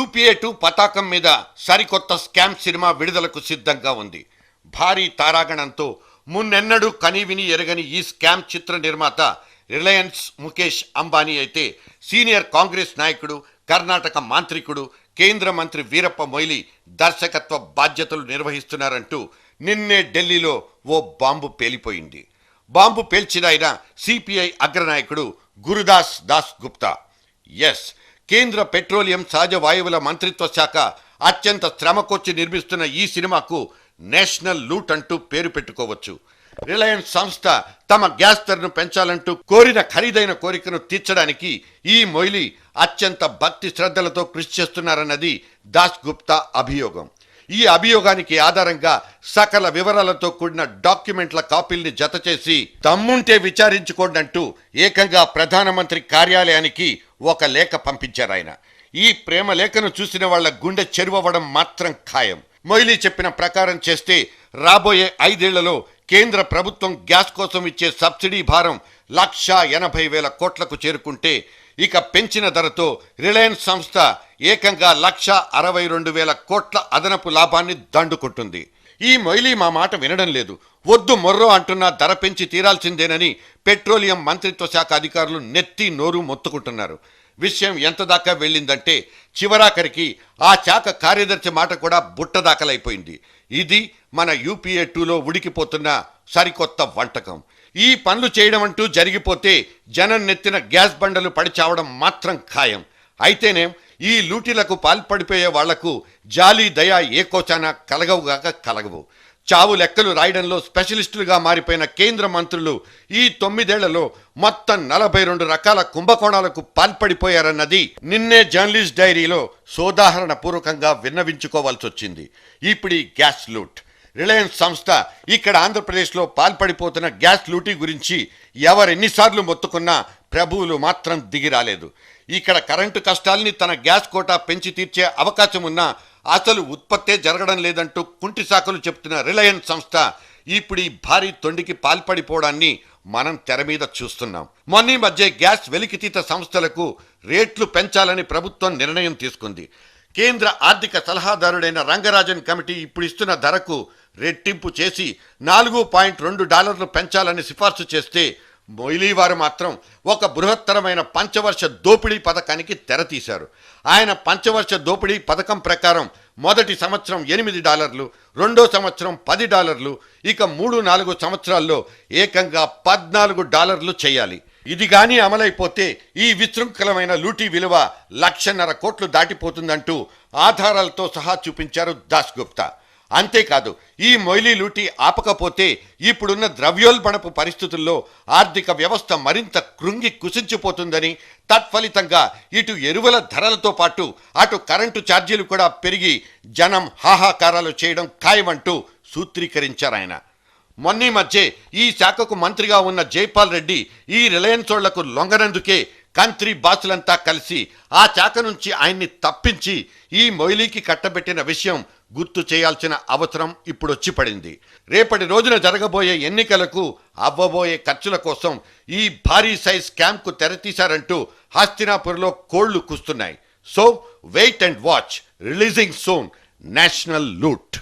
UPA2 పతాకం మీద సరికొత్త స్కామ్ సినిమా విడుదలకు సిద్ధంగా ఉంది. భారీ తారాగణంతో మున్నెన్నడూ కనీవిని ఎరగని ఈ స్కామ్ చిత్ర నిర్మాత రిలయన్స్ ముఖేష్ అంబానీ అయితే సీనియర్ కాంగ్రెస్ నాయకుడు, కర్ణాటక మాంత్రికుడు, కేంద్ర మంత్రి వీరప్ప మొయిలీ దర్శకత్వ బాధ్యతలు నిర్వహిస్తున్నారంటూ నిన్నే ఢిల్లీలో ఓ బాంబు పేలిపోయింది. బాంబు పేల్చిన ఆయన సిపిఐ అగ్రనాయకుడు గురుదాస్ దాస్ గుప్తా. ఎస్, కేంద్ర పెట్రోలియం సహజ వాయువుల మంత్రిత్వ శాఖ అత్యంత శ్రమకొచ్చి నిర్మిస్తున్న ఈ సినిమాకు నేషనల్ లూట్ అంటూ పేరు పెట్టుకోవచ్చు. రిలయన్స్ సంస్థ తమ గ్యాస్ ధరను పెంచాలంటూ కోరిన ఖరీదైన కోరికను తీర్చడానికి ఈ మొయిలీ అత్యంత భక్తి శ్రద్ధలతో కృషి చేస్తున్నారన్నది దాస్ గుప్తా అభియోగం. ఈ అభియోగానికి ఆధారంగా సకల వివరాలతో కూడిన డాక్యుమెంట్ల కాపీల్ని జతచేసి దమ్ముంటే విచారించుకోండి అంటూ ఏకంగా ప్రధానమంత్రి కార్యాలయానికి ఒక లేఖ పంపించారు ఆయన. ఈ ప్రేమ లేఖను చూసిన వాళ్ల గుండె చెరువవడం మాత్రం ఖాయం. మొయిలీ చెప్పిన ప్రకారం చేస్తే రాబోయే 5 ఏళ్లలో కేంద్ర ప్రభుత్వం గ్యాస్ కోసం ఇచ్చే సబ్సిడీ భారం 1,80,000 కోట్లకు చేరుకుంటే, ఇక పెంచిన ధరతో రిలయన్స్ సంస్థ ఏకంగా 1,62,000 కోట్ల అదనపు లాభాన్ని దండుకుంటుంది. ఈ మొయిలీ మా మాట వినడం లేదు, వద్దు మొర్రో అంటున్నా ధర పెంచి తీరాల్సిందేనని పెట్రోలియం మంత్రిత్వ శాఖ అధికారులు నెత్తి నోరు మొత్తుకుంటున్నారు. విషయం ఎంత దాకా వెళ్ళిందంటే చివరాఖరికి ఆ శాఖ కార్యదర్శి మాట కూడా బుట్టదాఖలైపోయింది. ఇది మన UPA2లో ఉడికిపోతున్న సరికొత్త వంటకం. ఈ పనులు చేయడం అంటూ జరిగిపోతే జనం నెత్తిన గ్యాస్ బండలు పడి చావడం మాత్రం ఖాయం. అయితేనే ఈ లూటీలకు పాల్పడిపోయే వాళ్లకు జాలి దయ ఏ కోచానా కలగవుగాక కలగవు. చావు లెక్కలు రాయడంలో స్పెషలిస్టులుగా మారిపోయిన కేంద్ర మంత్రులు ఈ 9 ఏళ్లలో మొత్తం 42 రకాల కుంభకోణాలకు పాల్పడిపోయారన్నది నిన్నే జర్నలిస్ట్ డైరీలో సోదాహరణ పూర్వకంగా విన్నవించుకోవాల్సి వచ్చింది. ఇప్పుడు ఈ గ్యాస్ లూట్ రిలయన్స్ సంస్థ ఇక్కడ ఆంధ్రప్రదేశ్లో పాల్పడిపోతున్న గ్యాస్ లూటీ గురించి ఎవరెన్నిసార్లు మొత్తుకున్నా ప్రభువులు మాత్రం దిగి రాలేదు. ఇక్కడ కరెంటు కష్టాల్ని తన గ్యాస్ కోటా పెంచి తీర్చే అవకాశం ఉన్నా అసలు ఉత్పత్తే జరగడం లేదంటూ కుంటి సాకులు చెప్తున్న రిలయన్స్ సంస్థ ఇప్పుడు ఈ భారీ తొండికి పాల్పడిపోవడాన్ని మనం తెర మీద చూస్తున్నాం. మొన్న మధ్య గ్యాస్ వెలికితీత సంస్థలకు రేట్లు పెంచాలని ప్రభుత్వం నిర్ణయం తీసుకుంది. కేంద్ర ఆర్థిక సలహాదారుడైన రంగరాజన్ కమిటీ ఇప్పుడు ఇస్తున్న ధరకు రెట్టింపు చేసి $4.2 పెంచాలని సిఫార్సు చేస్తే, మొయిలీ వారు మాత్రం ఒక బృహత్తరమైన పంచవర్ష దోపిడీ పథకానికి తెరతీశారు. ఆయన పంచవర్ష దోపిడీ పథకం ప్రకారం మొదటి సంవత్సరం $8, రెండో సంవత్సరం $10, ఇక 3-4 సంవత్సరాల్లో ఏకంగా $14 చేయాలి. ఇది గాని అమలైపోతే ఈ విశృంఖలమైన లూటీ విలువ 1,50,000 కోట్లు దాటిపోతుందంటూ ఆధారాలతో సహా చూపించారు దాస్ గుప్తా. అంతేకాదు, ఈ మొయిలీ లూటీ ఆపకపోతే ఇప్పుడున్న ద్రవ్యోల్బణపు పరిస్థితుల్లో ఆర్థిక వ్యవస్థ మరింత కృంగి కుసించిపోతుందని, తత్ఫలితంగా ఇటు ఎరువుల ధరలతో పాటు అటు కరెంటు ఛార్జీలు కూడా పెరిగి జనం హాహాకారాలు చేయడం ఖాయమంటూ సూత్రీకరించారాయన. మొన్నీ మధ్య ఈ శాఖకు మంత్రిగా ఉన్న జైపాల్ రెడ్డి ఈ రిలయన్స్ వాళ్లకు లొంగనందుకే కంత్రి బాసులంతా కలిసి ఆ శాఖ నుంచి ఆయన్ని తప్పించి ఈ మొయిలీకి కట్టబెట్టిన విషయం గుర్తు చేయాల్సిన అవసరం ఇప్పుడు వచ్చి పడింది. రేపటి రోజున జరగబోయే ఎన్నికలకు అవ్వబోయే ఖర్చుల కోసం ఈ భారీ సైజ్ స్కామ్కు తెరతీశారంటూ హస్తినాపూర్లో కోళ్లు కూస్తున్నాయి. So wait and watch. Releasing soon national loot.